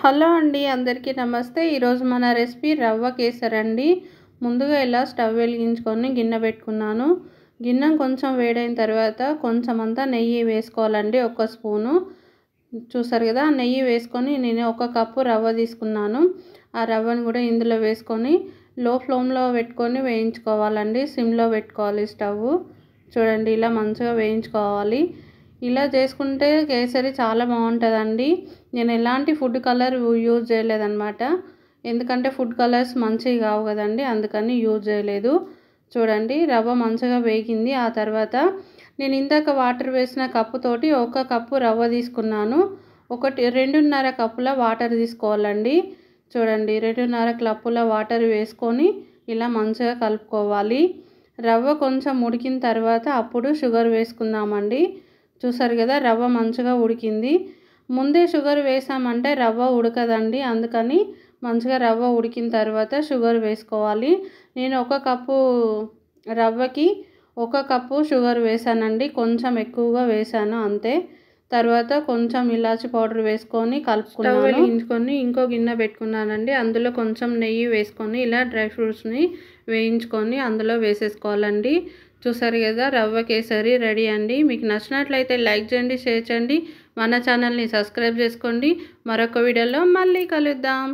Hello అండి, అందరికీ నమస్తే. ఈరోజు మన రెసిపీ రవ్వ కేసరి అండి. ముందుగా ఇలా స్టవ్ వెలిగించుకొని గిన్నె పెట్టుకున్నాను. గిన్నె కొంచెం వేడైన తర్వాత కొంచెం అంతా నెయ్యి వేసుకోవాలండి, 1 స్పూను. చూసారు కదా, నెయ్యి వేసుకొని నేను 1 కప్పు రవ్వ తీసుకున్నాను. ఆ రవ్వను కూడా ఇందులో వేసుకొని లో ఫ్లేమ్లో పెట్టుకొని వేయించుకోవాలండి. సిమ్లో పెట్టుకోవాలి స్టవ్. చూడండి, ఇలా మంచిగా వేయించుకోవాలి. ఇలా చేసుకుంటే కేసరి చాలా బాగుంటుందండి. నేను ఎలాంటి ఫుడ్ కలర్ యూజ్ చేయలేదన్నమాట, ఎందుకంటే ఫుడ్ కలర్స్ మంచివి కావు కదండి, అందుకని యూజ్ చేయలేదు. చూడండి, రవ్వ మంచిగా వేగింది. ఆ తర్వాత నేను ఇందాక వాటర్ వేసిన కప్పుతోటి 1 కప్పు రవ్వ తీసుకున్నాను. 2.5 కప్పుల వాటర్ తీసుకోవాలండి. చూడండి, 2.5 కప్పుల వాటర్ వేసుకొని ఇలా మంచిగా కలుపుకోవాలి. రవ్వ కొంచెం ఉడికిన తర్వాత అప్పుడు షుగర్ వేసుకుందామండి. చూసారు కదా, రవ్వ మంచిగా ఉడికింది. ముందే షుగర్ వేసామంటే రవ్వ ఉడకదండి, అందుకని మంచిగా రవ్వ ఉడికిన తర్వాత షుగర్ వేసుకోవాలి. నేను 1 కప్పు రవ్వకి 1 కప్పు షుగర్ వేసానండి, కొంచెం ఎక్కువగా వేసాను అంతే. తర్వాత కొంచెం ఇలాచి పౌడర్ వేసుకొని కలుపుకున్నాను. స్టవ్ వెలిగించుకొని ఇంకో గిన్నె పెట్టుకున్నానండి. అందులో కొంచెం నెయ్యి వేసుకొని ఇలా డ్రై ఫ్రూట్స్ని వేయించుకొని అందులో వేసేసుకోవాలండి. చూసారు కదా, రవ్వ కేసరి రెడీ అండి. మీకు నచ్చినట్లయితే లైక్ చేయండి, షేర్ చేయండి, మన ఛానల్ని సబ్స్క్రైబ్ చేసుకోండి. మరొక వీడియోలో మళ్ళీ కలుద్దాం.